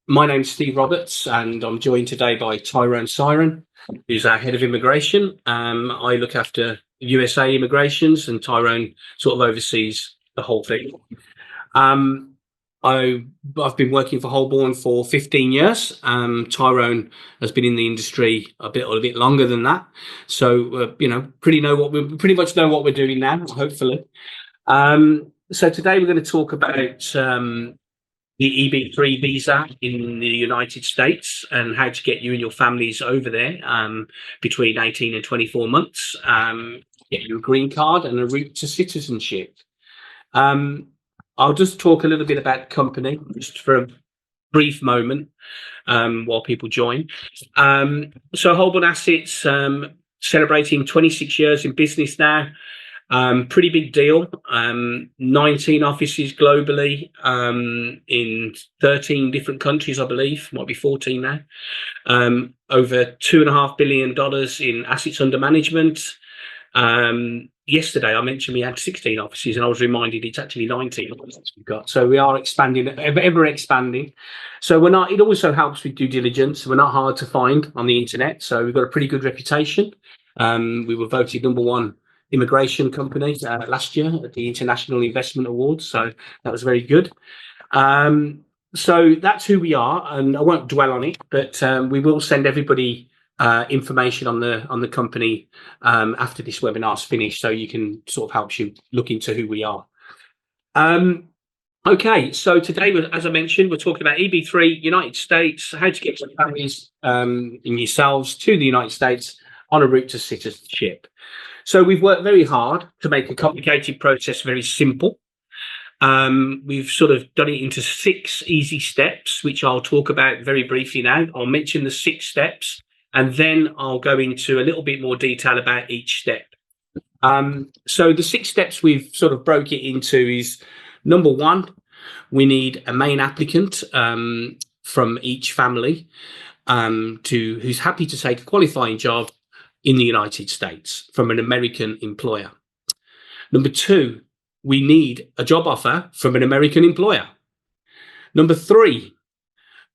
My name's Steve Roberts, and I'm joined today by Tyrone Siren, who's our head of immigration. I look after USA immigrations, and Tyrone sort of oversees the whole thing. Um, I've been working for Holborn for 15 years. Tyrone has been in the industry a bit longer than that, so pretty much know what we're doing now. Hopefully, so today we're going to talk about the EB3 visa in the United States and how to get you and your families over there between 18 and 24 months, get you a green card and a route to citizenship. I'll just talk a little bit about the company just for a brief moment while people join. So Holborn Assets celebrating 26 years in business now. Pretty big deal. 19 offices globally in 13 different countries, I believe, might be 14 now. Over $2.5 billion in assets under management. Yesterday I mentioned we had 16 offices, and I was reminded it's actually 19 offices we've got. So we are expanding, ever expanding. So we're not. It also helps with due diligence. We're not hard to find on the internet, so we've got a pretty good reputation. We were voted #1 immigration company last year at the International Investment Awards, so that was very good. So that's who we are, and I won't dwell on it, but we will send everybody information on the company after this webinar's finished, so you can sort of help you look into who we are. Okay, so today, as I mentioned, we're talking about EB3, United States, how to get your families and yourselves to the United States on a route to citizenship. So we've worked very hard to make a complicated process very simple. We've sort of done it into 6 easy steps, which I'll talk about very briefly now. I'll mention the 6 steps, and then I'll go into a little bit more detail about each step. So the 6 steps we've sort of broke it into is, number 1, we need a main applicant from each family who's happy to take a qualifying job in the United States from an American employer. Number 2, we need a job offer from an American employer. Number 3,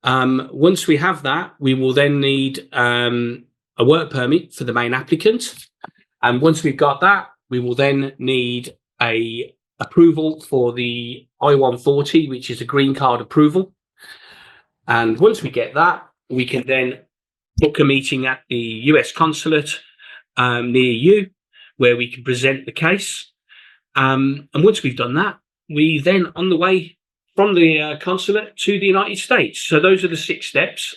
once we have that, we will then need a work permit for the main applicant. And once we've got that, we will then need a approval for the I-140, which is a green card approval. And once we get that, we can then book a meeting at the US consulate near you, where we can present the case. And once we've done that, we then on the way from the consulate to the United States. So those are the 6 steps.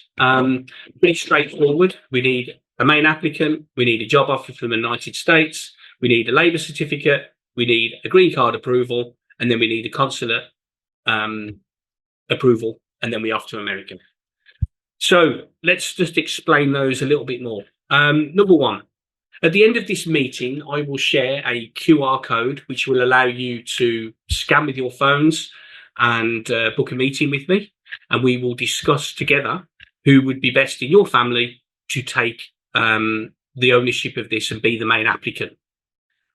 Pretty straightforward. We need a main applicant. We need a job offer from the United States. We need a labour certificate. We need a green card approval. And then we need a consulate approval. And then we're off to America. So let's just explain those a little bit more. Number 1, at the end of this meeting, I will share a QR code, which will allow you to scan with your phones and book a meeting with me. And we will discuss together who would be best in your family to take the ownership of this and be the main applicant.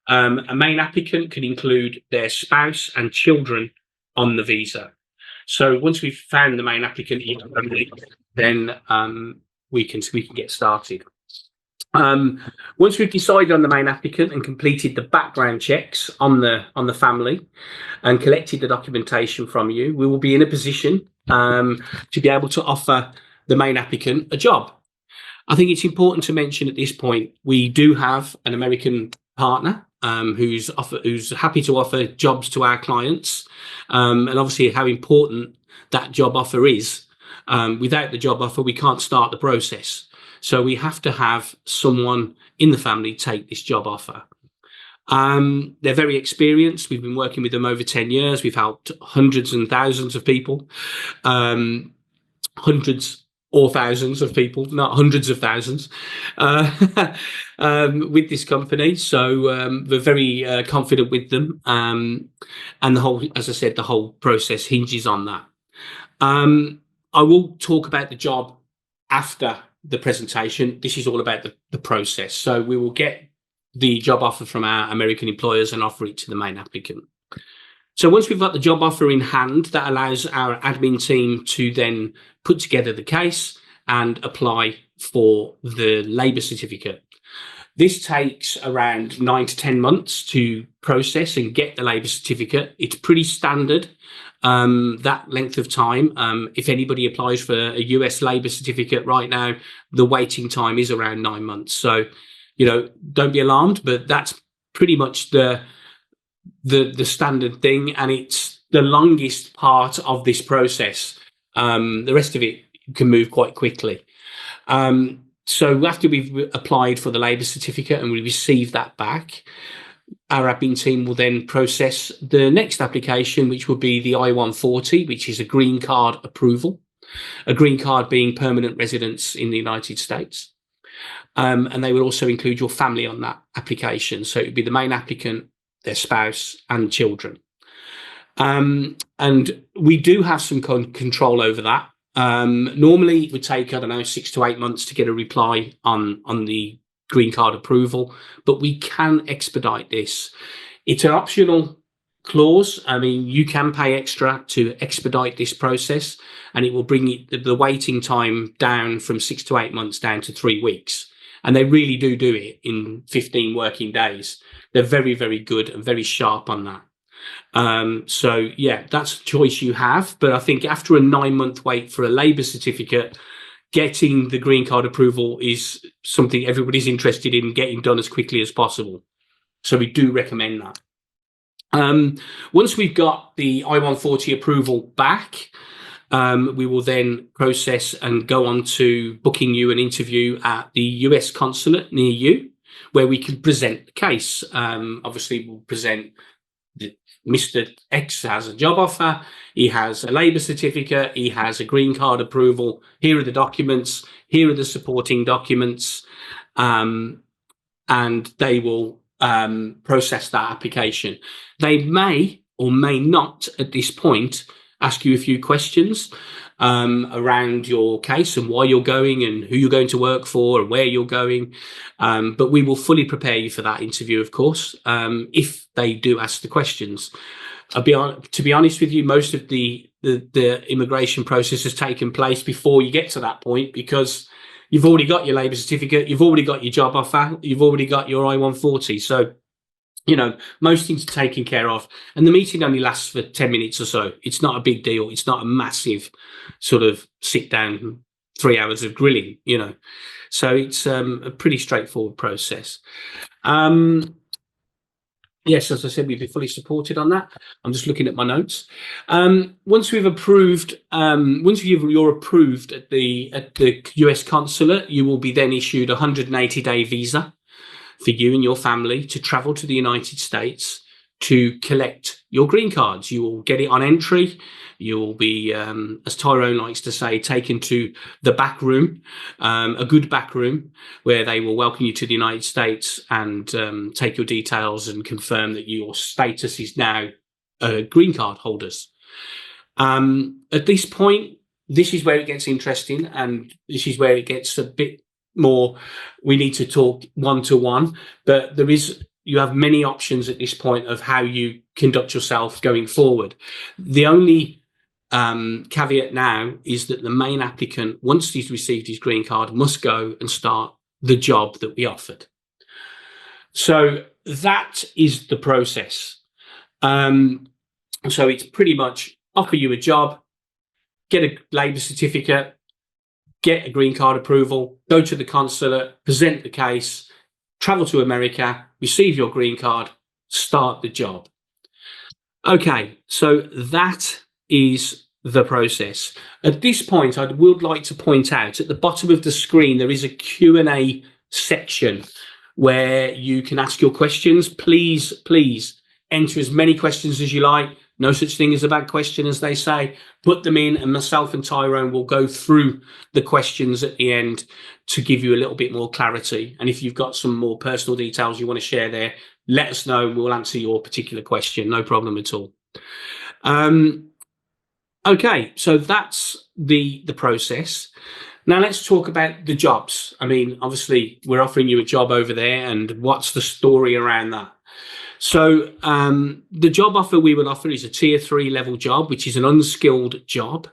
A main applicant can include their spouse and children on the visa. So once we've found the main applicant, then we can get started. Once we've decided on the main applicant and completed the background checks on the family and collected the documentation from you, we will be in a position to be able to offer the main applicant a job. I think it's important to mention at this point, we do have an American partner who's happy to offer jobs to our clients, and obviously how important that job offer is. Without the job offer, we can't start the process. So we have to have someone in the family take this job offer. They're very experienced. We've been working with them over 10 years. We've helped hundreds and thousands of people, hundreds or thousands of people, not hundreds of thousands, with this company. So we're very confident with them. And as I said, the whole process hinges on that. I will talk about the job after the presentation. This is all about the process. So we will get the job offer from our American employers and offer it to the main applicant. So once we've got the job offer in hand, that allows our admin team to then put together the case and apply for the labour certificate. This takes around 9 to 10 months to process and get the labour certificate. It's pretty standard, that length of time. If anybody applies for a US labour certificate right now, the waiting time is around 9 months. So, don't be alarmed, but that's pretty much the standard thing, and it's the longest part of this process. The rest of it can move quite quickly. So after we've applied for the labour certificate and we receive that back, our admin team will then process the next application, which will be the I-140, which is a green card approval, a green card being permanent residence in the United States. And they will also include your family on that application. So it would be the main applicant, their spouse and children. And we do have some control over that. Normally it would take, 6 to 8 months to get a reply on the green card approval, but we can expedite this. It's an optional clause. I mean, you can pay extra to expedite this process, and it will bring the waiting time down from 6 to 8 months down to 3 weeks. And they really do it in 15 working days. They're very, very good and very sharp on that. So yeah, that's a choice you have. But I think after a 9-month wait for a labour certificate, getting the green card approval is something everybody's interested in getting done as quickly as possible. So we do recommend that. Once we've got the I-140 approval back, we will then process and go on to booking you an interview at the US consulate near you, where we can present the case. Obviously, we'll present Mr. X has a job offer, he has a labour certificate, he has a green card approval, here are the documents, here are the supporting documents, and they will process that application. They may or may not at this point ask you a few questions around your case and why you're going and who you're going to work for and where you're going. But we will fully prepare you for that interview, of course, if they do ask the questions. To be honest with you, most of the immigration process has taken place before you get to that point, because you've already got your labour certificate, you've already got your job offer, you've already got your I-140. So, most things are taken care of. And the meeting only lasts for 10 minutes or so. It's not a big deal. It's not a massive sort of sit down 3 hours of grilling, So it's a pretty straightforward process. Yes, as I said, we'd be fully supported on that. I'm just looking at my notes. Once you're approved at the US consulate, you will be then issued a 180-day visa for you and your family to travel to the United States to collect your green cards. You will get it on entry. You will be, as Tyrone likes to say, taken to the back room, a good back room, where they will welcome you to the United States and take your details and confirm that your status is now green card holders. At this point, this is where it gets interesting, and this is where it gets a bit more, we need to talk one-to-one, but you have many options at this point of how you conduct yourself going forward. The only caveat now is that the main applicant, once he's received his green card, must go and start the job that we offered. So that is the process. So it's pretty much offer you a job, get a labour certificate, get a green card approval, go to the consulate, present the case, travel to America, receive your green card, start the job. Okay, so that is the process. At this point, I would like to point out at the bottom of the screen, there is a Q&A section where you can ask your questions. Please enter as many questions as you like. No such thing as a bad question, as they say. Put them in, and myself and Tyrone will go through the questions at the end to give you a little bit more clarity. And if you've got some more personal details you want to share there, let us know. We'll answer your particular question. No problem at all. Okay, so that's the process. Now let's talk about the jobs. I mean, obviously, we're offering you a job over there, and what's the story around that? So the job offer we will offer is a tier 3 level job, which is an unskilled job.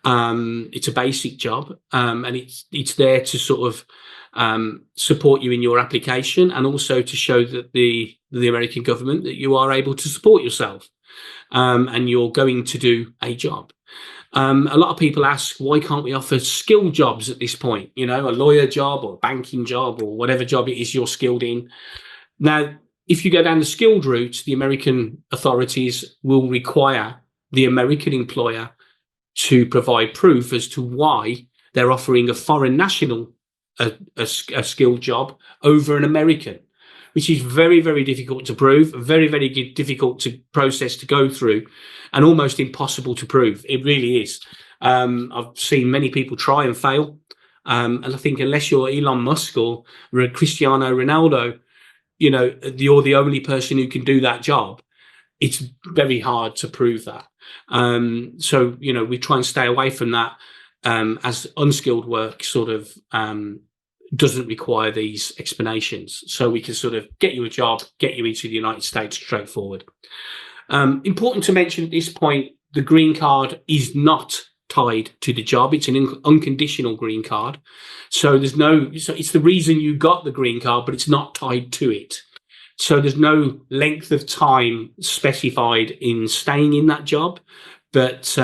It's a basic job, and it's there to sort of support you in your application, and also to show that the American government that you are able to support yourself, and you're going to do a job. A lot of people ask, why can't we offer skilled jobs at this point? You know, a lawyer job or a banking job or whatever job it is you're skilled in. Now, if you go down the skilled route, the American authorities will require the American employer to provide proof as to why they're offering a foreign national a skilled job over an American, which is very, very difficult to prove, very, very difficult to process, to go through, and almost impossible to prove. It really is. I've seen many people try and fail. And I think unless you're Elon Musk or Cristiano Ronaldo, you know, you're the only person who can do that job. It's very hard to prove that. So, you know, we try and stay away from that, as unskilled work sort of doesn't require these explanations. So we can sort of get you a job, get you into the United States straightforward. Important to mention at this point, the green card is not tied to the job. It's an unconditional green card. So it's the reason you got the green card, but it's not tied to it. So there's no length of time specified in staying in that job. But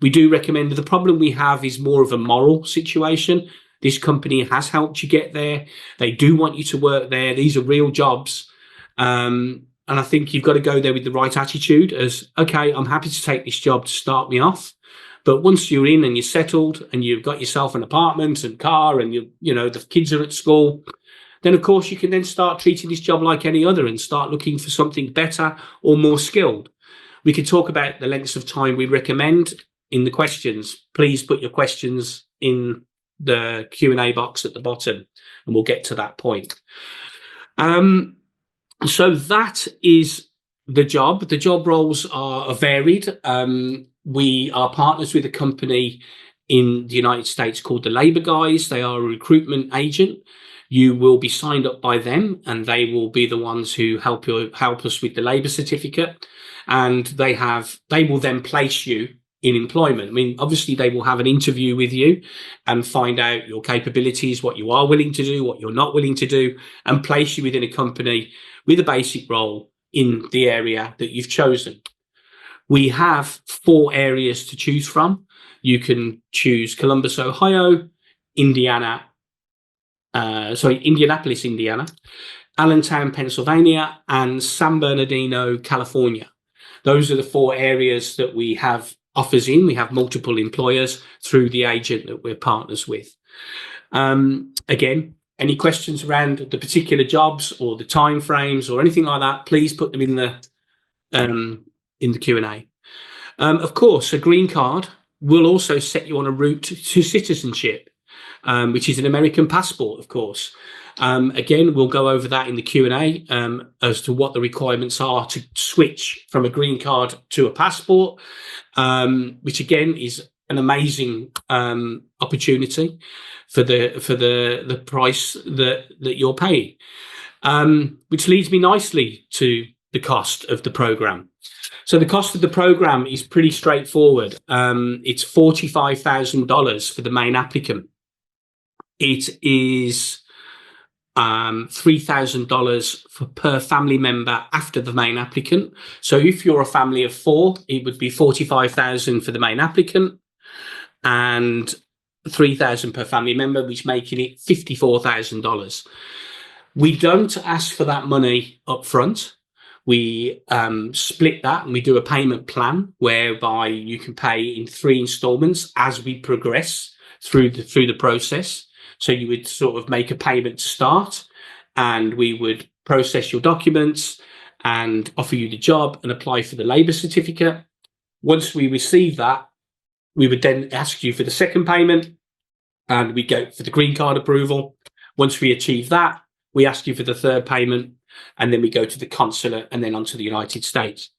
we do recommend that. The problem we have is more of a moral situation. This company has helped you get there. They do want you to work there. These are real jobs. And I think you've got to go there with the right attitude as, okay, I'm happy to take this job to start me off. But once you're in and you're settled and you've got yourself an apartment and car and you know, the kids are at school, then of course you can then start treating this job like any other and start looking for something better or more skilled. We can talk about the lengths of time we recommend in the questions. Please put your questions in the Q&A box at the bottom and we'll get to that point. So that is the job. The job roles are varied. We are partners with a company in the United States called the Labour Guys. They are a recruitment agent. You will be signed up by them, and they will be the ones who help us with the labour certificate. And they will then place you in employment. I mean, obviously, they will have an interview with you and find out your capabilities, what you are willing to do, what you're not willing to do, and place you within a company with a basic role in the area that you've chosen. We have 4 areas to choose from. You can choose Columbus, Ohio, Indianapolis, Indiana, Allentown, Pennsylvania, and San Bernardino, California. Those are the 4 areas that we have offers in. We have multiple employers through the agent that we're partners with. Again, any questions around the particular jobs or the time frames or anything like that, please put them in the Q&A. Of course, a green card will also set you on a route to citizenship, which is an American passport, of course. Again, we'll go over that in the Q&A as to what the requirements are to switch from a green card to a passport, which again is an amazing opportunity for the price that you're paying, which leads me nicely to the cost of the program. So the cost of the program is pretty straightforward. It's $45,000 for the main applicant. It is $3,000 per family member after the main applicant. So if you're a family of 4, it would be $45,000 for the main applicant and $3,000 per family member, which making it $54,000. We don't ask for that money up front. We split that and we do a payment plan whereby you can pay in 3 installments as we progress through the process. So you would sort of make a payment to start, and we would process your documents and offer you the job and apply for the labour certificate. Once we receive that, we would then ask you for the second payment, and we go for the green card approval. Once we achieve that, we ask you for the third payment, and then we go to the consulate and then onto the United States.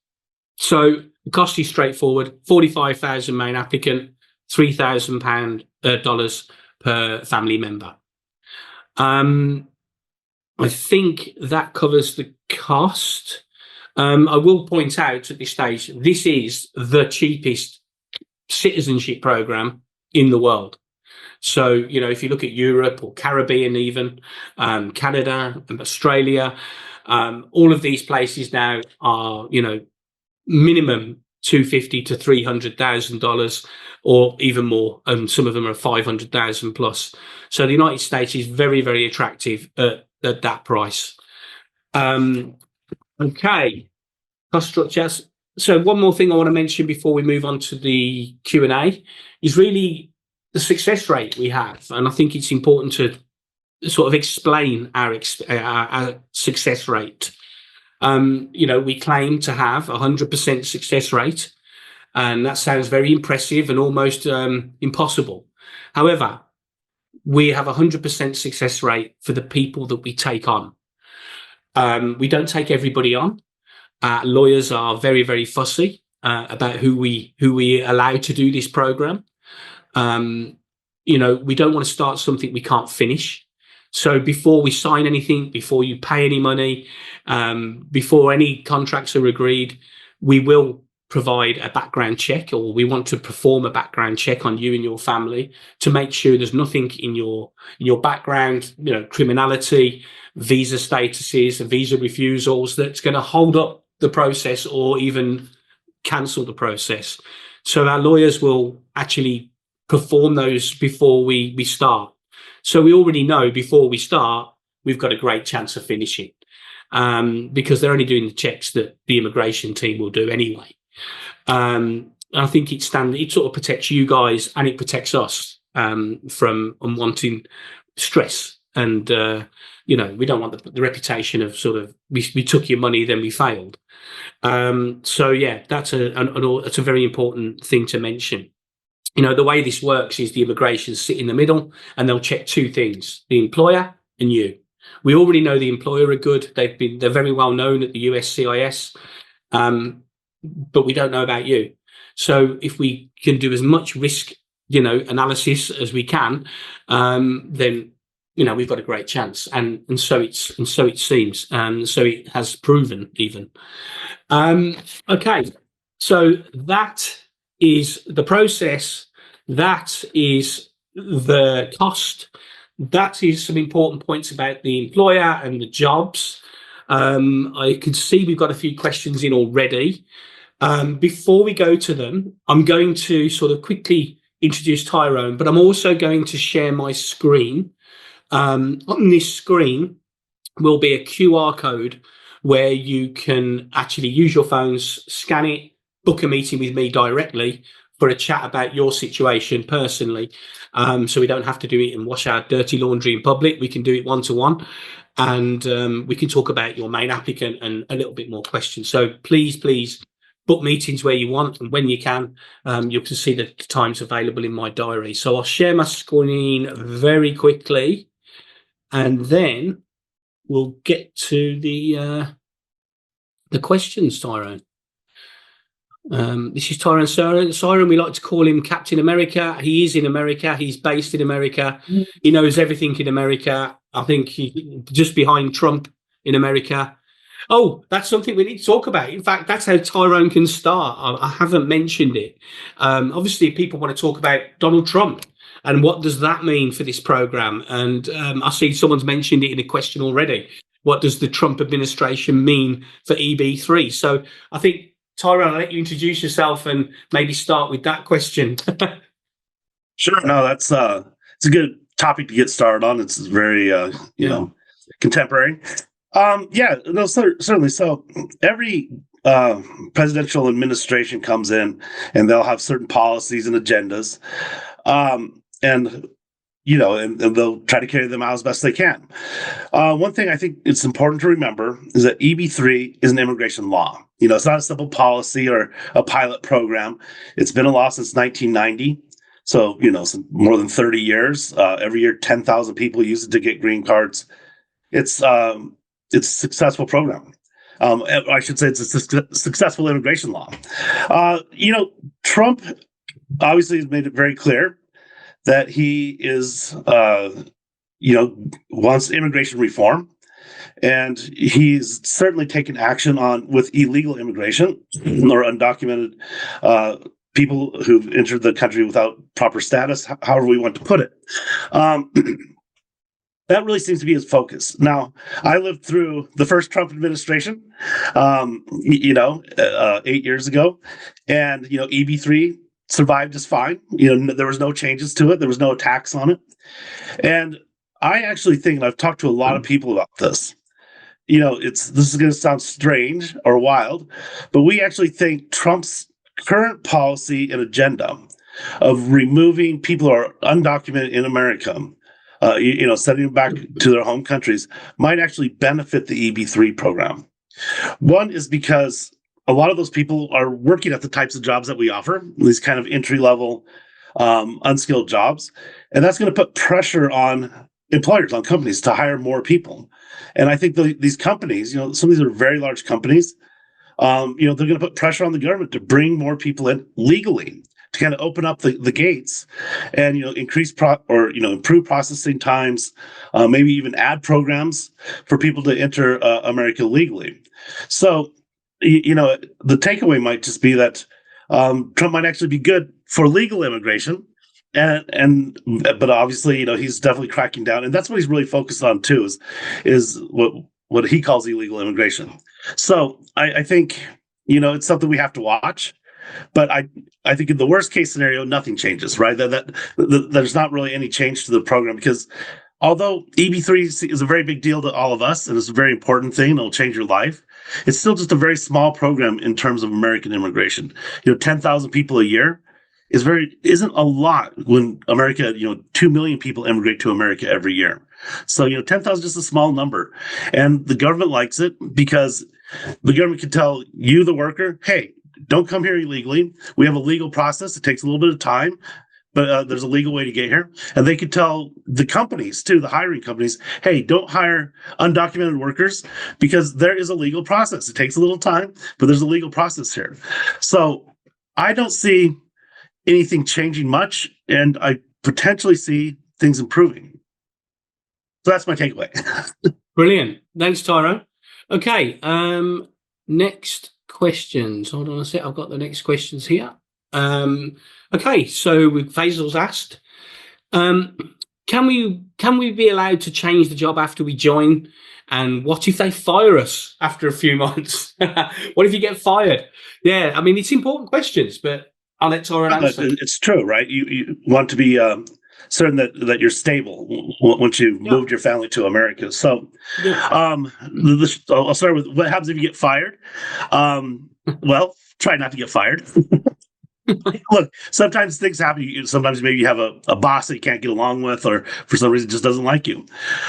So the cost is straightforward: $45,000 main applicant, $3,000 dollars per family member. I think that covers the cost. I will point out at this stage, this is the cheapest citizenship program in the world. So, if you look at Europe or Caribbean, even Canada and Australia, all of these places now are, minimum $250,000 to $300,000, or even more. And some of them are 500,000 plus. So the United States is very, very attractive at that price. Okay, cost structures. So one more thing I want to mention before we move on to the Q&A is really the success rate we have. And I think it's important to sort of explain our success rate. We claim to have 100% success rate, and that sounds very impressive and almost impossible. However, we have 100% success rate for the people that we take on. We don't take everybody on. Lawyers are very, very fussy about who we allow to do this program. We don't want to start something we can't finish. So before we sign anything, before you pay any money, before any contracts are agreed, we will provide a background check, or we want to perform a background check on you and your family to make sure there's nothing in your background, criminality, visa statuses, visa refusals that's going to hold up the process or even cancel the process. So our lawyers will actually perform those before we start. So we already know before we start, we've got a great chance of finishing, because they're only doing the checks that the immigration team will do anyway. I think it sort of protects you guys, and it protects us from unwanted stress. And we don't want the reputation of sort of we took your money, then we failed. So yeah, that's a very important thing to mention. The way this works is the immigration sit in the middle, and they'll check two things: the employer and you. We already know the employer are good. They're very well known at the USCIS, but we don't know about you. So if we can do as much risk, analysis as we can, then we've got a great chance. And so it seems, and so it has proven even. Okay, so that is the process, that is the cost, that is some important points about the employer and the jobs. I can see we've got a few questions in already. Before we go to them, I'm going to sort of quickly introduce Tyrone, but I'm also going to share my screen. On this screen will be a QR code where you can actually use your phones, scan it, book a meeting with me directly for a chat about your situation personally. So we don't have to do it and wash our dirty laundry in public. We can do it one-to-one, and we can talk about your main applicant and a little bit more questions. So please book meetings where you want and when you can. You can see the times available in my diary. So I'll share my screen very quickly, and then we'll get to the questions, Tyrone. This is Tyrone Siren. We like to call him Captain America. He is in America. He's based in America. He knows everything in America. I think he's just behind Trump in America. Oh, that's something we need to talk about. In fact, that's how Tyrone can start. I haven't mentioned it. Obviously, people want to talk about Donald Trump and what does that mean for this program. And I see someone's mentioned it in a question already. What does the Trump administration mean for EB3? So I think, Tyrone, I'll let you introduce yourself and maybe start with that question. Sure. No, it's a good topic to get started on. It's very, contemporary. Certainly. So every presidential administration comes in, and they'll have certain policies and agendas, and they'll try to carry them out as best they can. One thing I think it's important to remember is that EB3 is an immigration law. It's not a simple policy or a pilot program. It's been a law since 1990. So, more than 30 years. Every year, 10,000 people use it to get green cards. It's a successful program. I should say it's a successful immigration law. Trump obviously has made it very clear that he is, wants immigration reform. and he's certainly taken action on with illegal immigration or undocumented people who've entered the country without proper status, however we want to put it. That really seems to be his focus. Now, I lived through the first Trump administration, 8 years ago, and EB3 survived just fine. There was no changes to it. There was no attacks on it. And I actually think, and I've talked to a lot of people about this, this is going to sound strange or wild, but we actually think Trump's current policy and agenda of removing people who are undocumented in America, sending them back to their home countries, might actually benefit the EB3 program. One is because a lot of those people are working at the types of jobs that we offer, these kind of entry-level, unskilled jobs, and that's going to put pressure on employers, on companies to hire more people. And I think these companies, some of these are very large companies, they're going to put pressure on the government to bring more people in legally, to kind of open up the gates and increase improve processing times, maybe even add programs for people to enter America legally. So the takeaway might just be that Trump might actually be good for legal immigration, but obviously he's definitely cracking down, and that's what he's really focused on too, is what he calls illegal immigration. So I think it's something we have to watch. But I think in the worst case scenario, nothing changes, right? That there's not really any change to the program, because although EB3 is a very big deal to all of us, and it's a very important thing, it'll change your life, it's still just a very small program in terms of American immigration. 10,000 people a year isn't a lot when America, 2 million people immigrate to America every year. So, 10,000 is just a small number. And the government likes it because the government can tell you, the worker, hey, don't come here illegally. We have a legal process. It takes a little bit of time, but there's a legal way to get here. And they could tell the companies too, the hiring companies, hey, don't hire undocumented workers because there is a legal process. It takes a little time, but there's a legal process here. So I don't see anything changing much, and I potentially see things improving. So that's my takeaway. Brilliant. Thanks, Tyrone. Okay. Next questions. Hold on a sec. I've got the next questions here. Okay. So Faisal's asked, can we be allowed to change the job after we join? And what if they fire us after a few months? What if you get fired? Yeah. I mean, it's important questions, but I'll let Tyrone answer. It's true, right? You want to be certain that you're stable once you've moved your family to America. So, I'll start with what happens if you get fired. Well, try not to get fired. Look, sometimes things happen. Sometimes maybe you have a boss that you can't get along with, or for some reason just doesn't like you.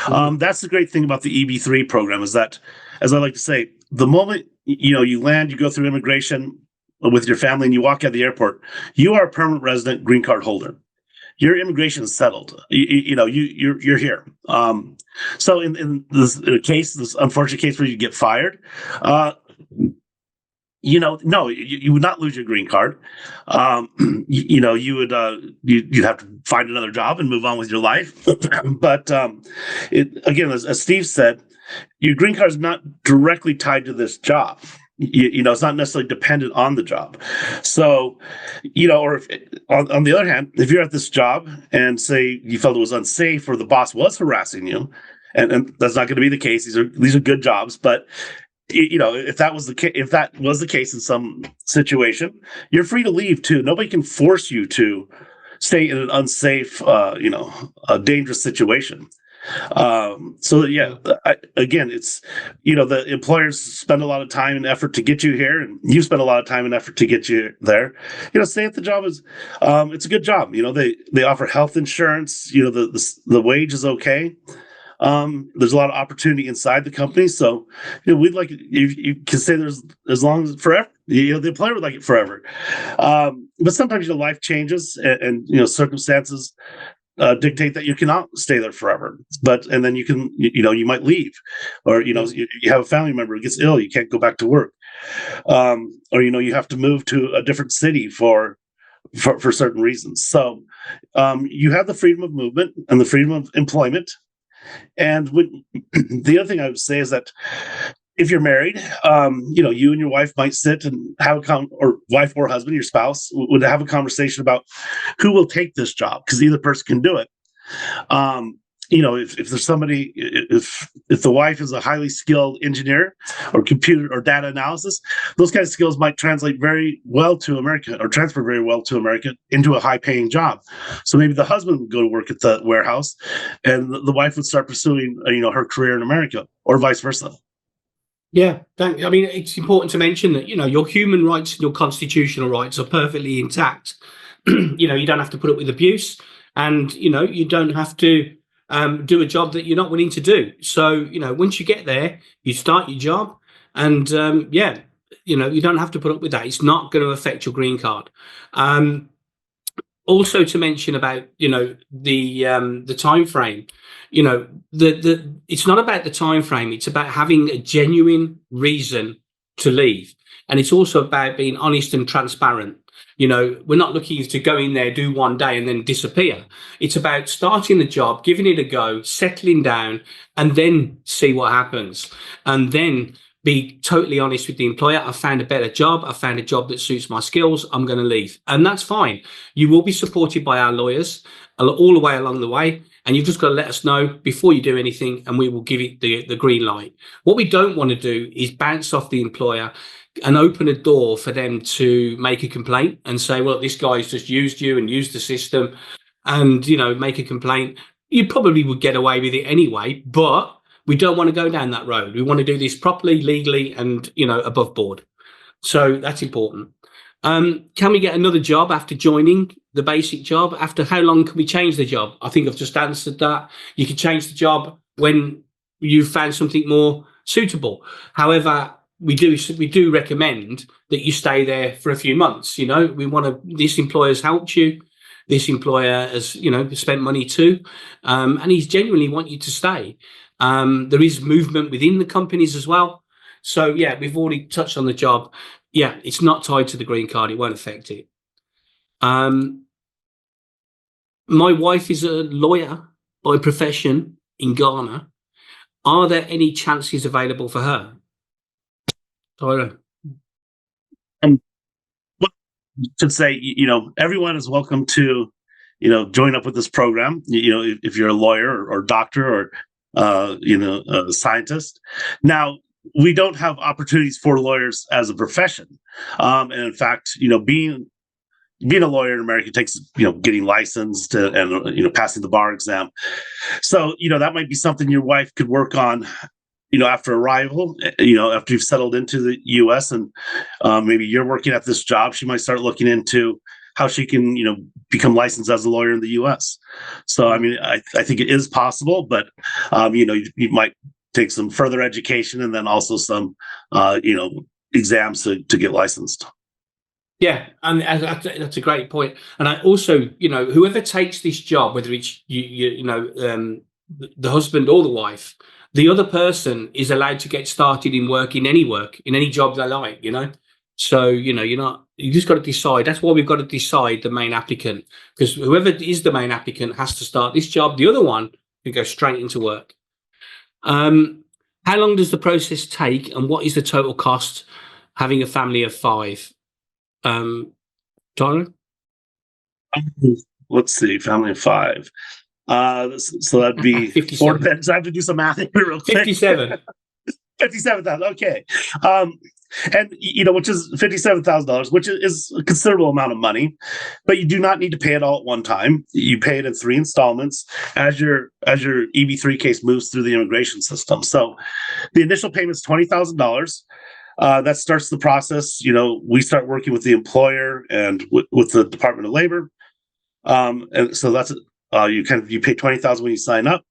That's the great thing about the EB3 program, is that, as I like to say, the moment you land, you go through immigration with your family and you walk out of the airport, you are a permanent resident green card holder. Your immigration is settled. You're here. So in this unfortunate case where you get fired, no, you would not lose your green card. You'd have to find another job and move on with your life. But again, as Steve said, your green card is not directly tied to this job. It's not necessarily dependent on the job. So, or if, on the other hand, if you're at this job and say you felt it was unsafe or the boss was harassing you, and that's not going to be the case. These are good jobs, but if that was the case in some situation, you're free to leave too. Nobody can force you to stay in an unsafe, a dangerous situation. Again, it's, the employers spend a lot of time and effort to get you here, and you spend a lot of time and effort to get you there. Stay at the job it's a good job. They offer health insurance, the wage is okay. There's a lot of opportunity inside the company. So, we'd like, you can say there's as long as forever, the employer would like it forever. But sometimes, life changes and circumstances dictate that you cannot stay there forever, and then you can, you might leave, or, you have a family member who gets ill, you can't go back to work. Or, you have to move to a different city for certain reasons. So, you have the freedom of movement and the freedom of employment. And the other thing I would say is that if you're married, you and your wife might sit and have or wife or husband, your spouse would have a conversation about who will take this job, because either person can do it. If there's somebody, if the wife is a highly skilled engineer or computer or data analysis, those kinds of skills might translate very well to America, or transfer very well to America into a high paying job. So maybe the husband would go to work at the warehouse and the wife would start pursuing, her career in America, or vice versa. Yeah, I mean, it's important to mention that, your human rights and your constitutional rights are perfectly intact. You don't have to put up with abuse, and, you don't have to do a job that you're not willing to do. So, once you get there, you start your job, and you don't have to put up with that. It's not going to affect your green card. Also, to mention about the time frame, it's not about the time frame. It's about having a genuine reason to leave, and it's also about being honest and transparent. We're not looking to go in there, do one day and then disappear. It's about starting the job, giving it a go, settling down, and then see what happens. And then be totally honest with the employer. I found a better job. I found a job that suits my skills. I'm going to leave. And that's fine. You will be supported by our lawyers all the way along the way. And you've just got to let us know before you do anything, and we will give it the green light. What we don't want to do is bounce off the employer and open a door for them to make a complaint and say, well, this guy's just used you and used the system, and, make a complaint. You probably would get away with it anyway, but we don't want to go down that road. We want to do this properly, legally, and, above board. So that's important. Can we get another job after joining the basic job? After how long can we change the job? I think I've just answered that. You can change the job when you've found something more suitable. However, we do recommend that you stay there for a few months. This employer's helped you. This employer has, spent money too. And he's genuinely want you to stay. There is movement within the companies as well. So yeah, we've already touched on the job. Yeah, it's not tied to the green card. It won't affect it. My wife is a lawyer by profession in Ghana. Are there any chances available for her? Tyrone. Should say, everyone is welcome to, join up with this program. If you're a lawyer or doctor or, a scientist. Now, we don't have opportunities for lawyers as a profession. And in fact, being a lawyer in America takes, getting licensed and passing the bar exam. So, that might be something your wife could work on, after arrival, after you've settled into the U.S. and maybe you're working at this job, she might start looking into how she can, become licensed as a lawyer in the U.S. So, I mean, I think it is possible, but, you might take some further education and then also some, exams to get licensed. Yeah, and that's a great point. And I also, whoever takes this job, whether it's the husband or the wife, the other person is allowed to get started in any job they like. So you just got to decide. That's why we've got to decide the main applicant, because whoever is the main applicant has to start this job. The other one can go straight into work. How long does the process take, and what is the total cost having a family of 5? Tyler? Let's see, family of 5. So that'd be 4 beds. I have to do some math here real quick. 57. 57,000. Okay. And which is $57,000, which is a considerable amount of money, but you do not need to pay it all at one time. You pay it in 3 installments as your EB3 case moves through the immigration system. So the initial payment is $20,000. That starts the process. We start working with the employer and with the Department of Labor. And so that's you pay $20,000 when you sign up.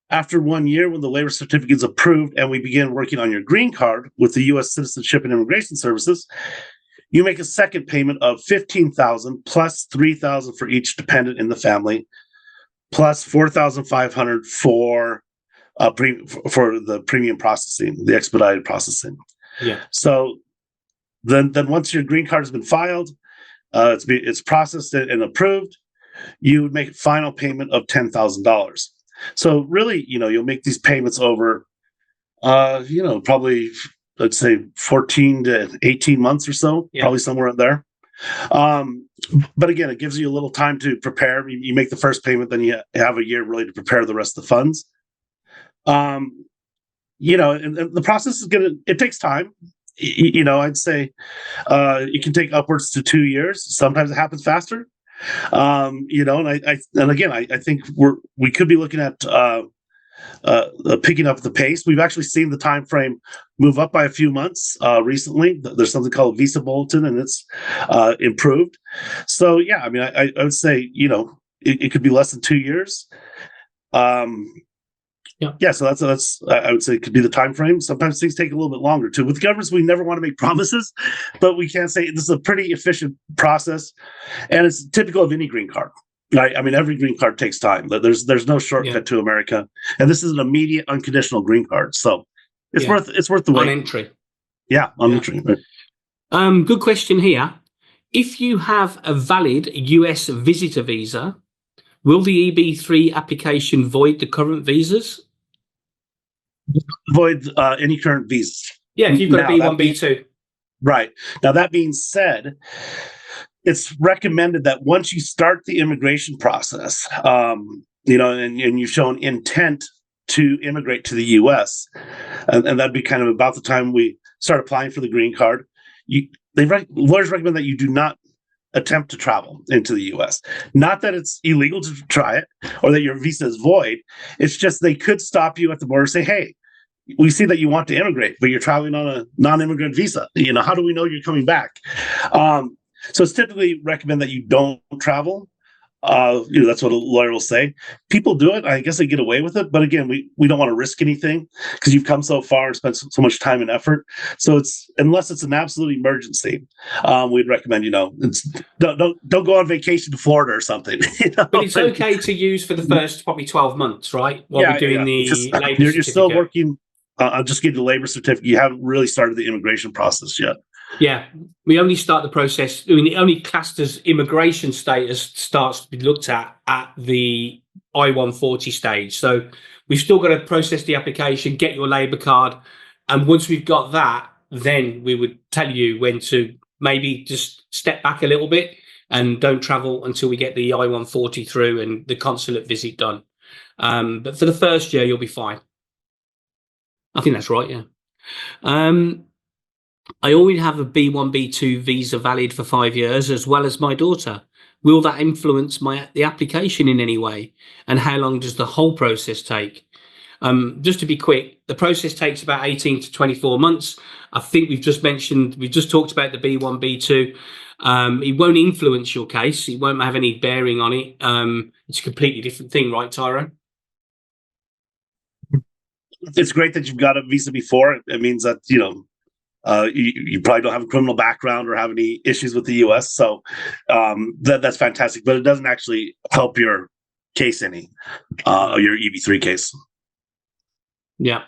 After 1 year, when the labor certificate is approved and we begin working on your green card with the U.S. Citizenship and Immigration Services, you make a second payment of $15,000 plus $3,000 for each dependent in the family, plus $4,500 for the premium processing, the expedited processing. Yeah. So then once your green card has been filed, it's processed and approved, you would make a final payment of $10,000. So really, you'll make these payments over, probably let's say 14 to 18 months or so, probably somewhere in there. But again, it gives you a little time to prepare. You make the first payment, then you have a year really to prepare the rest of the funds. And the process is it takes time. I'd say it can take upwards to 2 years. Sometimes it happens faster. And I think we could be looking at picking up the pace. We've actually seen the time frame move up by a few months recently. There's something called a visa bulletin, and it's improved. So yeah, I mean, I would say it could be less than 2 years. So that's I would say it could be the time frame. Sometimes things take a little bit longer too. With governments, we never want to make promises, but we can say this is a pretty efficient process, and it's typical of any green card. Right? I mean, every green card takes time. There's no shortcut to America, and this is an immediate, unconditional green card. So it's worth the wait. On entry. Yeah, on entry. Right. Good question here. If you have a valid US visitor visa, will the EB3 application void the current visas? Void any current visas. Yeah, if you've got a B1, B2. Right. Now, that being said, it's recommended that once you start the immigration process, and you've shown intent to immigrate to the U.S., and that'd be kind of about the time we start applying for the green card, lawyers recommend that you do not attempt to travel into the U.S. Not that it's illegal to try it or that your visa is void. It's just they could stop you at the border and say, hey, we see that you want to immigrate, but you're traveling on a non-immigrant visa. How do we know you're coming back? So it's typically recommend that you don't travel. That's what a lawyer will say. People do it. I guess they get away with it. But again, we don't want to risk anything because you've come so far and spent so much time and effort. So unless it's an absolute emergency, we'd recommend, don't go on vacation to Florida or something. But it's okay to use for the first probably 12 months, right? While we're doing the labor you're still working. Just getting the labor certificate. You haven't really started the immigration process yet. Yeah, we only start the process. I mean, it only classed as immigration status starts to be looked at the I-140 stage. So we've still got to process the application, get your labour card, and once we've got that, then we would tell you when to maybe just step back a little bit and don't travel until we get the I-140 through and the consulate visit done. But for the first year, you'll be fine. I think that's right, yeah. I already have a B1, B2 visa valid for 5 years, as well as my daughter. Will that influence the application in any way? And how long does the whole process take? Just to be quick, the process takes about 18 to 24 months. I think we've just talked about the B1, B2. It won't influence your case. It won't have any bearing on it. It's a completely different thing, right, Tyrone? It's great that you've got a visa before. It means that, you probably don't have a criminal background or have any issues with the U.S. So that's fantastic, but it doesn't actually help your case any, your EB3 case. Yeah,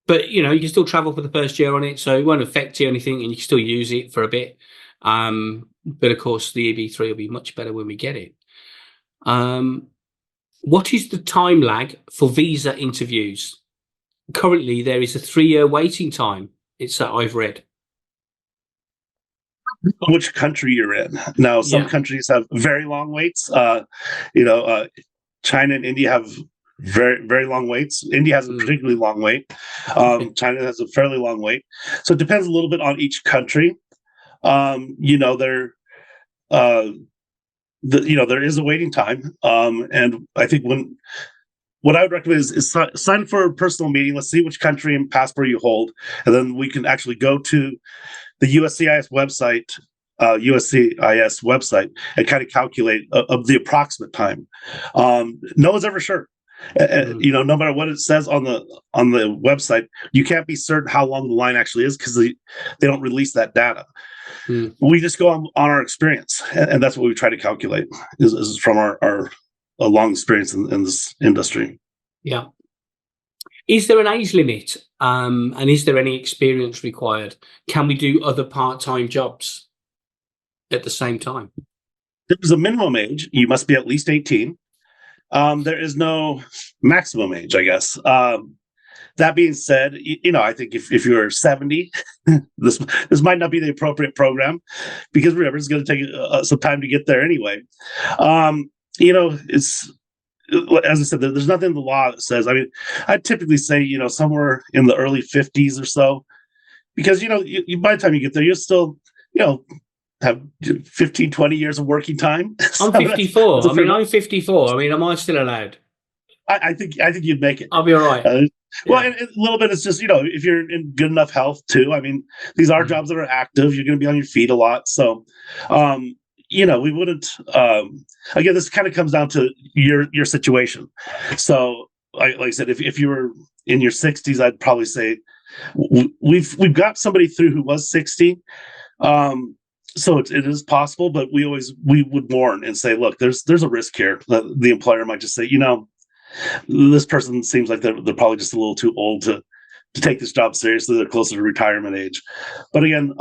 but you can still travel for the first year on it, so it won't affect you or anything, and you can still use it for a bit. But of course, the EB3 will be much better when we get it. What is the time lag for visa interviews? Currently, there is a 3-year waiting time. It's that I've read. Which country you're in. Now, some countries have very long waits. China and India have very, very long waits. India has a particularly long wait. China has a fairly long wait. So it depends a little bit on each country. There is a waiting time. And I think what I would recommend is sign for a personal meeting. Let's see which country and passport you hold, and then we can actually go to the USCIS website, and kind of calculate of the approximate time. No one's ever sure. No matter what it says on the website, you can't be certain how long the line actually is because they don't release that data. We just go on our experience, and that's what we try to calculate is from our a long experience in this industry. Yeah. Is there an age limit? And is there any experience required? Can we do other part-time jobs at the same time? There's a minimum age. You must be at least 18. There is no maximum age, I guess. That being said, I think if you're 70, this might not be the appropriate program because remember, it's going to take some time to get there anyway. It's as I said, there's nothing in the law that says. I mean, I'd typically say somewhere in the early 50s or so, because you by the time you get there, you'll still have 15, 20 years of working time. I'm 54. I'm 54. I mean, am I still allowed? I think you'd make it. I'll be all right. Well, and a little bit, it's just, if you're in good enough health too. I mean, these are jobs that are active. You're going to be on your feet a lot. So, we wouldn't, again, this kind of comes down to your situation. So, like I said, if you were in your 60s, I'd probably say we've got somebody through who was 60. So it is possible, but we would warn and say, look, there's a risk here. The employer might just say, this person seems like they're probably just a little too old to take this job seriously. They're closer to retirement age. But again,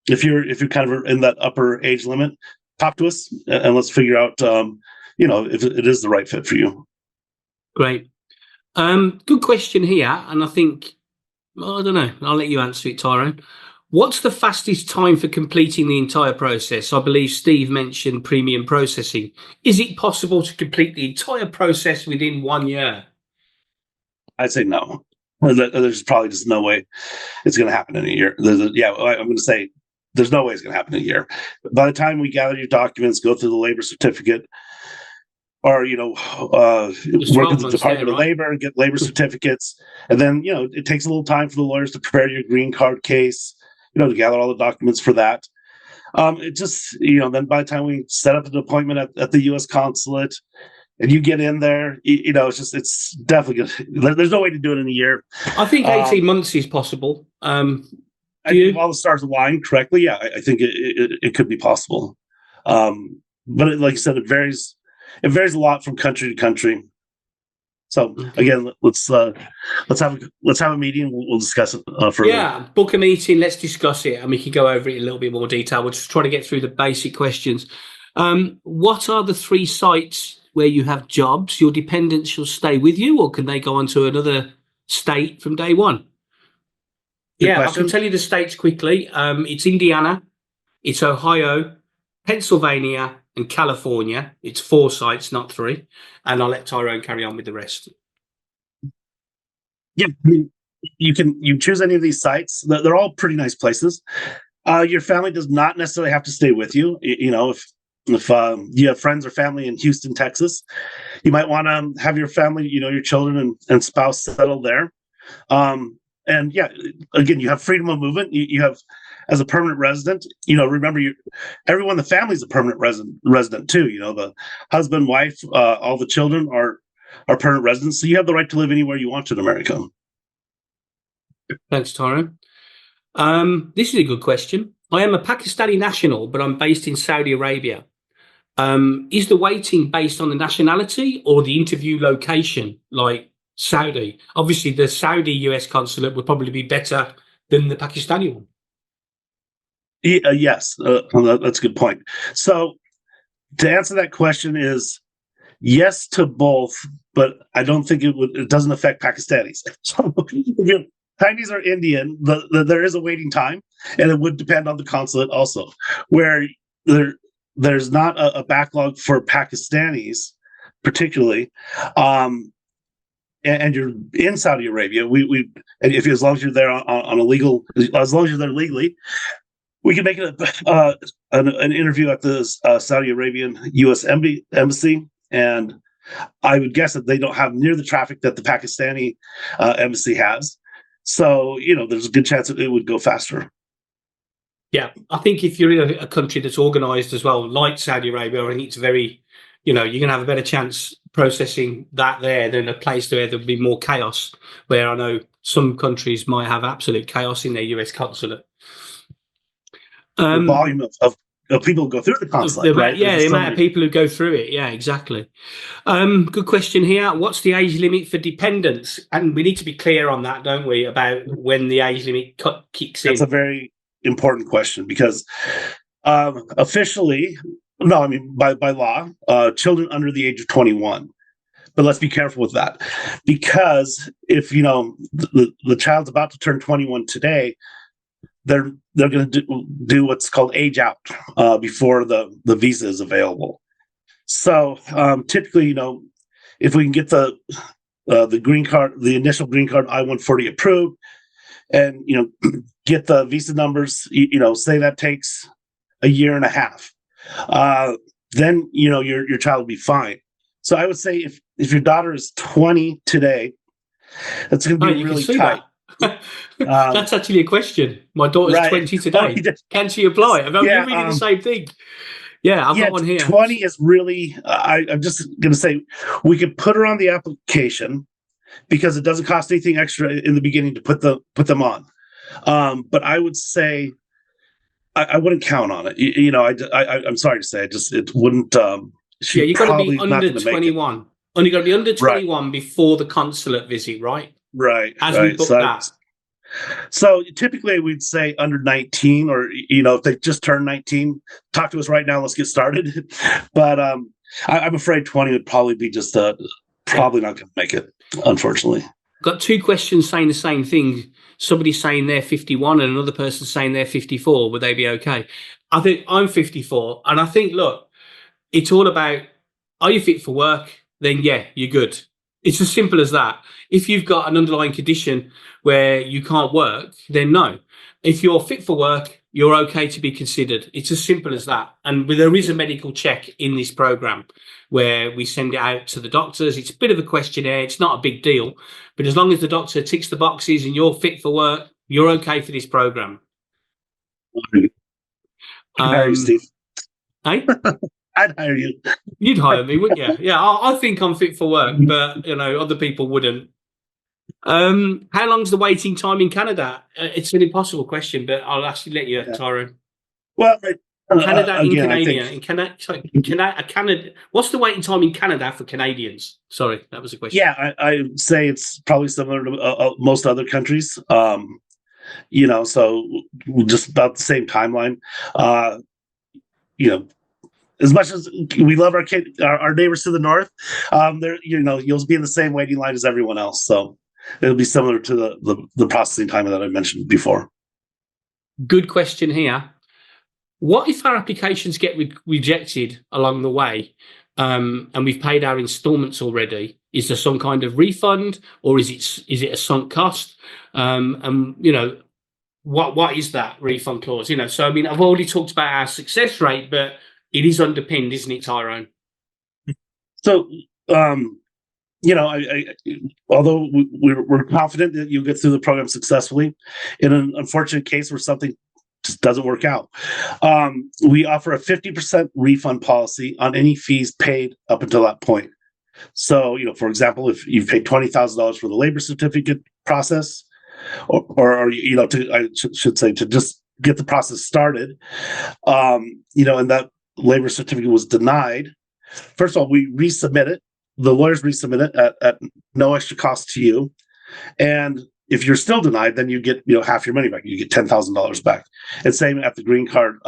if you're kind of in that upper age limit, talk to us and let's figure out, if it is the right fit for you. Great. Good question here. And I think, I don't know, I'll let you answer it, Tyrone. What's the fastest time for completing the entire process? I believe Steve mentioned premium processing. Is it possible to complete the entire process within 1 year? I'd say no. There's probably just no way it's going to happen in a year. I'm going to say there's no way it's going to happen in a year. By the time we gather your documents, go through the labor certificate, or work with the Department of Labor and get labor certificates, and then it takes a little time for the lawyers to prepare your green card case. To gather all the documents for that. It just, then by the time we set up an appointment at the U.S. consulate and you get in there, it's definitely good. There's no way to do it in a year. I think 18 months is possible. I think all the stars align correctly. Yeah, I think it could be possible. But like I said, it varies a lot from country to country. So again, let's have a meeting. We'll discuss it further. Yeah, book a meeting. Let's discuss it, and we can go over it in a little bit more detail. We'll just try to get through the basic questions. What are the 3 sites where you have jobs? Your dependents shall stay with you, or can they go on to another state from day one? Good question. I can tell you the states quickly. It's Indiana, it's Ohio, Pennsylvania, and California. It's 4 sites, not 3. And I'll let Tyrone carry on with the rest. Yeah, you choose any of these sites. They're all pretty nice places. Your family does not necessarily have to stay with you. If you have friends or family in Houston, Texas, you might want to have your family, your children and spouse settle there. And yeah, again, you have freedom of movement. You have, as a permanent resident, remember everyone in the family is a permanent resident too. The husband, wife, all the children are permanent residents. So you have the right to live anywhere you want in America. Thanks, Tyrone. This is a good question. I am a Pakistani national, but I'm based in Saudi Arabia. Is the weighting based on the nationality or the interview location, like Saudi? Obviously, the Saudi US consulate would probably be better than the Pakistani one. Yes, that's a good point. So to answer that question is yes to both, but I don't think it doesn't affect Pakistanis. So if you're Chinese or Indian, there is a waiting time, and it would depend on the consulate also, where there's not a backlog for Pakistanis particularly. And you're in Saudi Arabia, as long as you're there on a legal, as long as you're there legally, we can make it an interview at the Saudi Arabian U.S. embassy, and I would guess that they don't have near the traffic that the Pakistani embassy has. So there's a good chance that it would go faster. Yeah, I think if you're in a country that's organised as well, like Saudi Arabia, I think it's very, you're going to have a better chance processing that there than a place where there'll be more chaos, where I know some countries might have absolute chaos in their US consulate. The volume of people who go through the consulate, right? Yeah, the amount of people who go through it. Yeah, exactly. Good question here. What's the age limit for dependents? And we need to be clear on that, don't we, about when the age limit kicks in? That's a very important question because officially, no, I mean by law, children under the age of 21. But let's be careful with that, because if the child's about to turn 21 today, they're going to do what's called age out before the visa is available. So typically, if we can get the green card, the initial green card I-140 approved, and get the visa numbers, say that takes a year and a half, then your child will be fine. So I would say if your daughter is 20 today, that's going to be really tight. That's actually a question. My daughter's Right. 20 today. Can she apply? I mean, you're reading the same thing. Yeah, I've got one here. 20 is really, I'm just going to say, we could put her on the application because it doesn't cost anything extra in the beginning to put them on. But I would say, I wouldn't count on it. I'm sorry to say, it wouldn't. You've got to be under 21. Only got to be under 21 before the consulate visit, right? Right. We book that. So typically we'd say under 19, or if they just turned 19, talk to us right now. Let's get started. But I'm afraid 20 would probably be just probably not going to make it, unfortunately. Got two questions saying the same thing. Somebody saying they're 51 and another person saying they're 54. Would they be okay? I think I'm 54, and I think, look, it's all about, are you fit for work? Then yeah, you're good. It's as simple as that. If you've got an underlying condition where you can't work, then no. If you're fit for work, you're okay to be considered. It's as simple as that. And there is a medical check in this program where we send it out to the doctors. It's a bit of a questionnaire. It's not a big deal. But as long as the doctor ticks the boxes and you're fit for work, you're okay for this program. Hire you, Steve. Hey? I'd hire you. You'd hire me, wouldn't you? Yeah, I think I'm fit for work, but other people wouldn't. How long's the waiting time in Canada? It's an impossible question, but I'll actually let you, Tyrone. Well, Canada in again, Canadian. Canada. What's the waiting time in Canada for Canadians? Sorry, that was a question. Yeah, I say it's probably similar to most other countries. So just about the same timeline. As much as we love our neighbors to the north, you'll be in the same waiting line as everyone else. So it'll be similar to the processing time that I mentioned before. Good question here. What if our applications get rejected along the way, and we've paid our installments already? Is there some kind of refund, or is it a sunk cost? What is that refund clause? So I mean, I've already talked about our success rate, but it is underpinned, isn't it, Tyrone? So, although we're confident that you'll get through the program successfully, in an unfortunate case where something just doesn't work out, we offer a 50% refund policy on any fees paid up until that point. So, for example, if you've paid $20,000 for the labor certificate process, or I should say to just get the process started, and that labor certificate was denied, first of all, we resubmit it. The lawyers resubmit it at no extra cost to you. And if you're still denied, then you get half your money back. You get $10,000 back. And same at the green card.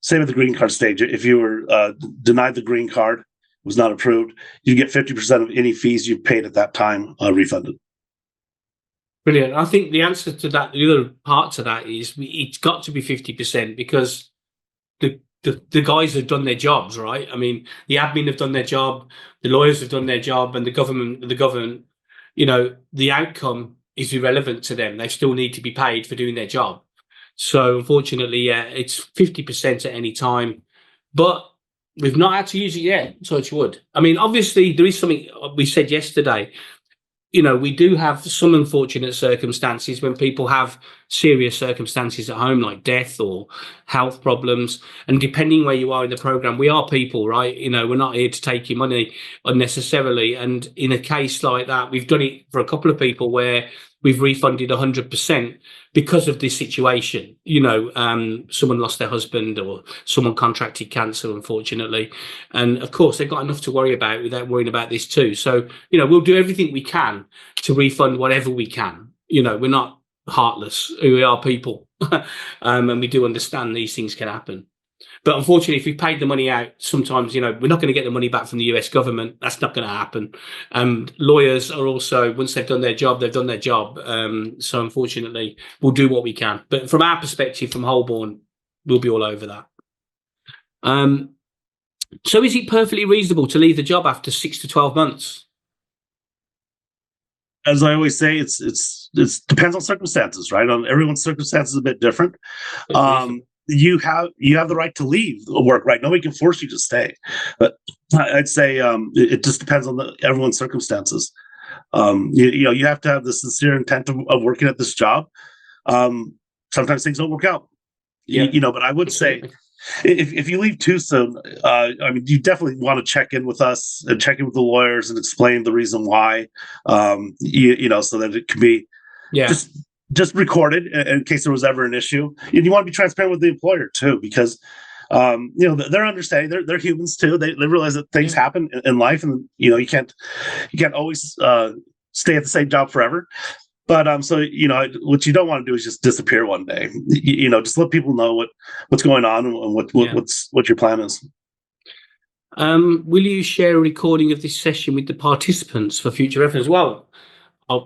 Same at the green card stage. If you were denied the green card, was not approved, you get 50% of any fees you paid at that time refunded. Brilliant. I think the answer to that, the other part to that is it's got to be 50% because the guys have done their jobs, right? I mean, the admin have done their job, the lawyers have done their job, and the government, the outcome is irrelevant to them. They still need to be paid for doing their job. So unfortunately, it's 50% at any time, but we've not had to use it yet, touch wood. I mean, obviously, there is something we said yesterday. We do have some unfortunate circumstances when people have serious circumstances at home, like death or health problems. And depending where you are in the program, we are people, right? We're not here to take your money unnecessarily. And in a case like that, we've done it for a couple of people where we've refunded 100% because of this situation. Someone lost their husband or someone contracted cancer, unfortunately. And of course, they've got enough to worry about without worrying about this too. So, we'll do everything we can to refund whatever we can. We're not heartless. We are people, and we do understand these things can happen. But unfortunately, if we paid the money out, sometimes, we're not going to get the money back from the US government. That's not going to happen. Lawyers are also, once they've done their job, they've done their job. So unfortunately, we'll do what we can. But from our perspective, from Holborn, we'll be all over that. So is it perfectly reasonable to leave the job after 6 to 12 months? As I always say, it's depends on circumstances, right? On everyone's circumstances a bit different. You have the right to leave work, right? Nobody can force you to stay, but I'd say it just depends on everyone's circumstances. You have to have the sincere intent of working at this job. Sometimes things don't work out, but I would say if you leave too soon, you definitely want to check in with us and check in with the lawyers and explain the reason why, so that it can be just recorded in case there was ever an issue. And you want to be transparent with the employer too, because they're understanding. They're humans too. They realize that things happen in life, and you can't always stay at the same job forever. But what you don't want to do is just disappear one day. Just let people know what's going on and what your plan is. Will you share a recording of this session with the participants for future reference? Well, I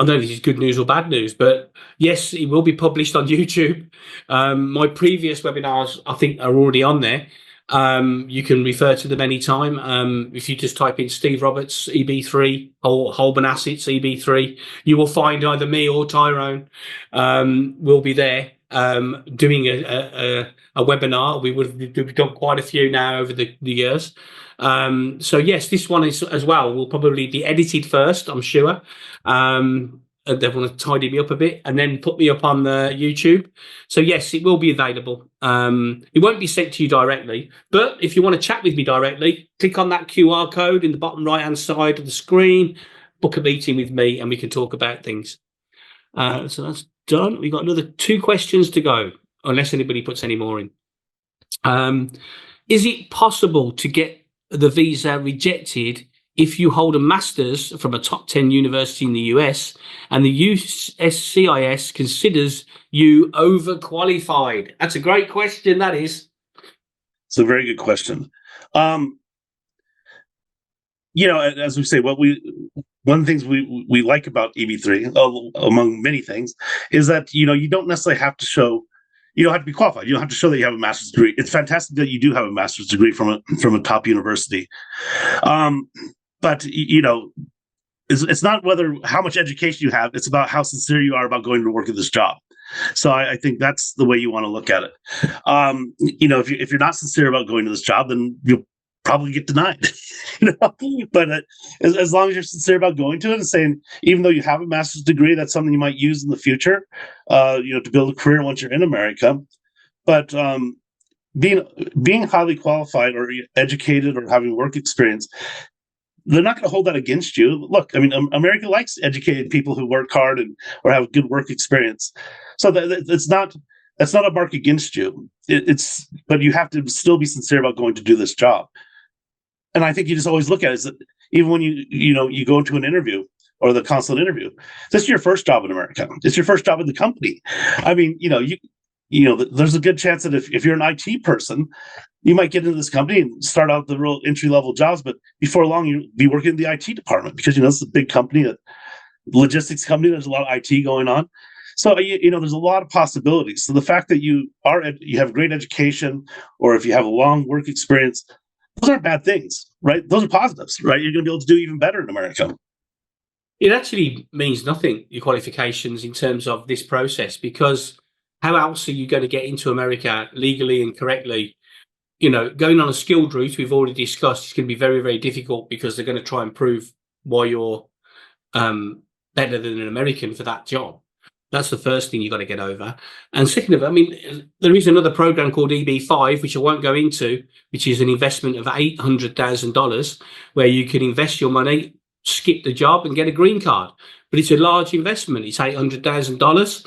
don't know if this is good news or bad news, but yes, it will be published on YouTube. My previous webinars, I think, are already on there. You can refer to them anytime. If you just type in Steve Roberts, EB3, or Holborn Assets, EB3, you will find either me or Tyrone will be there doing a webinar. We've done quite a few now over the years. So yes, this one is as well will probably be edited first, I'm sure. They want to tidy me up a bit and then put me up on the YouTube. So yes, it will be available. It won't be sent to you directly, but if you want to chat with me directly, click on that QR code in the bottom right-hand side of the screen, book a meeting with me, and we can talk about things. So that's done. We've got another 2 questions to go, unless anybody puts any more in. Is it possible to get the visa rejected if you hold a master's from a top 10 university in the US and the USCIS considers you overqualified? That's a great question, that is. It's a very good question. As we say, one of the things we like about EB3, among many things, is that, you don't necessarily have to show, you don't have to be qualified. You don't have to show that you have a master's degree. It's fantastic that you do have a master's degree from a top university. But it's not how much education you have. It's about how sincere you are about going to work at this job. So I think that's the way you want to look at it. If you're not sincere about going to this job, then you'll probably get denied. But as long as you're sincere about going to it and saying, even though you have a master's degree, that's something you might use in the future, to build a career once you're in America. But being highly qualified or educated or having work experience, they're not going to hold that against you. Look, America likes educated people who work hard or have good work experience. So that's not a mark against you. But you have to still be sincere about going to do this job. And I think you just always look at it as that even when you go into an interview or the consulate interview, this is your first job in America. It's your first job in the company. There's a good chance that if you're an IT person, you might get into this company and start out the real entry-level jobs, but before long, you'll be working in the IT department because, it's a big company, a logistics company. There's a lot of IT going on. So, there's a lot of possibilities. So the fact that you have great education, or if you have a long work experience, those aren't bad things, right? Those are positives, right? You're going to be able to do even better in America. It actually means nothing, your qualifications, in terms of this process, because how else are you going to get into America legally and correctly? Going on a skilled route, we've already discussed, it's going to be very, very difficult because they're going to try and prove why you're better than an American for that job. That's the first thing you've got to get over. And second of it, there is another program called EB5, which I won't go into, which is an investment of $800,000, where you can invest your money, skip the job, and get a green card. But it's a large investment. It's $800,000.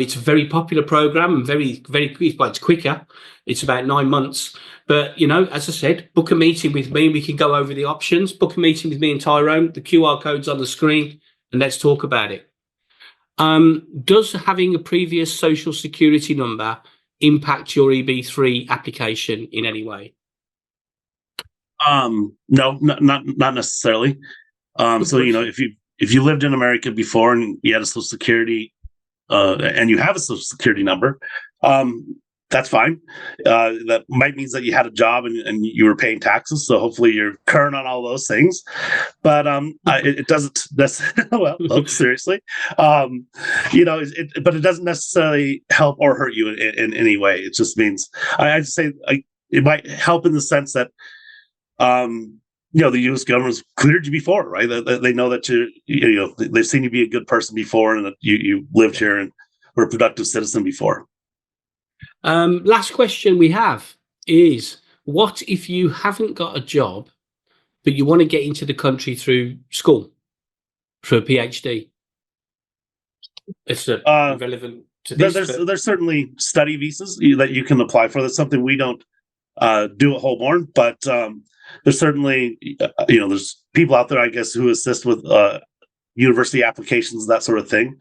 It's a very popular program and very, very quick. But it's quicker. It's about 9 months. But, as I said, book a meeting with me. We can go over the options. Book a meeting with me and Tyrone. The QR code's on the screen, and let's talk about it. Does having a previous social security number impact your EB3 application in any way? No, not necessarily. So if you lived in America before and you had a social security and you have a social security number, that's fine. That might mean that you had a job and you were paying taxes. So hopefully you're current on all those things. But it doesn't. That's well, seriously. But it doesn't necessarily help or hurt you in any way. It just means I'd say it might help in the sense that the U.S. government's cleared you before, right? They know that they've seen you be a good person before, and that you lived here and were a productive citizen before. Last question we have is: what if you haven't got a job, but you want to get into the country through school, for a PhD? It's relevant to this. There's certainly study visas that you can apply for. That's something we don't do at Holborn, but there's certainly there's people out there, I guess, who assist with university applications, that sort of thing.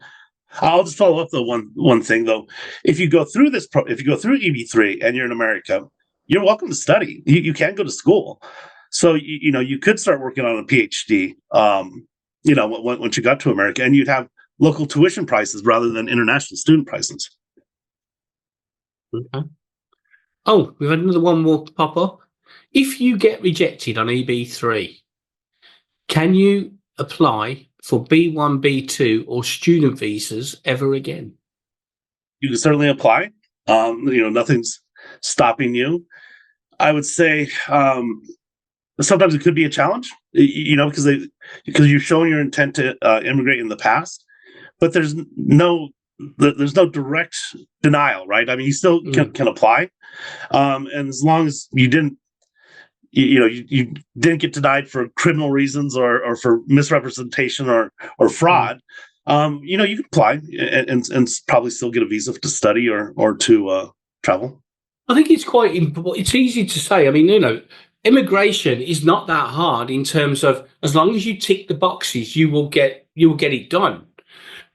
I'll just follow up though one thing though. If you go through if you go through EB3 and you're in America, you're welcome to study. You can go to school, so you could start working on a PhD. Once you got to America, and you'd have local tuition prices rather than international student prices. Okay. Oh, we've had another one more pop up. If you get rejected on EB3, can you apply for B1, B2 or student visas ever again? You can certainly apply. Nothing's stopping you. I would say sometimes it could be a challenge, because you've shown your intent to immigrate in the past, but there's no direct denial, right? I mean, you still can apply, and as long as you didn't get denied for criminal reasons or for misrepresentation or fraud, you can apply and probably still get a visa to study or to travel. I think it's quite important. It's easy to say. I mean, immigration is not that hard in terms of, as long as you tick the boxes, you will get it done.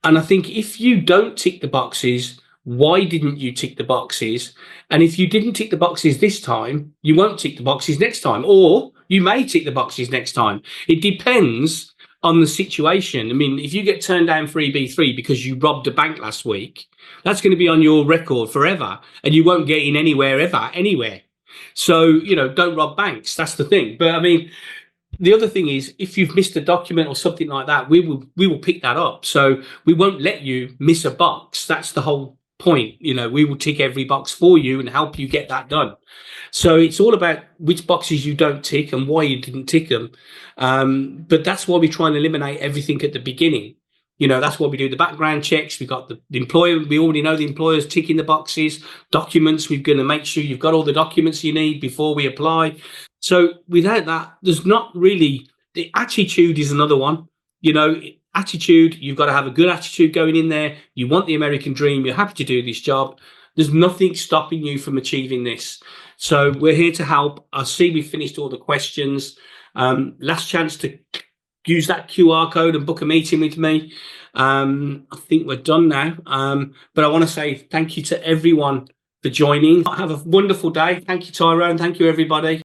And I think if you don't tick the boxes, why didn't you tick the boxes? And if you didn't tick the boxes this time, you won't tick the boxes next time, or you may tick the boxes next time. It depends on the situation. I mean, if you get turned down for EB3 because you robbed a bank last week, that's going to be on your record forever, and you won't get in anywhere. So, don't rob banks. That's the thing. But I mean, the other thing is, if you've missed a document or something like that, we will pick that up. So we won't let you miss a box. That's the whole point. We will tick every box for you and help you get that done. So it's all about which boxes you don't tick and why you didn't tick them. But that's why we try and eliminate everything at the beginning. That's why we do the background checks. We've got the employer. We already know the employer's ticking the boxes. Documents, we're going to make sure you've got all the documents you need before we apply. So without that, there's not really, the attitude is another one. Attitude, you've got to have a good attitude going in there. You want the American dream. You're happy to do this job. There's nothing stopping you from achieving this. So we're here to help. I see we've finished all the questions. Last chance to use that QR code and book a meeting with me. I think we're done now. But I want to say thank you to everyone for joining. Have a wonderful day. Thank you, Tyrone. Thank you, everybody.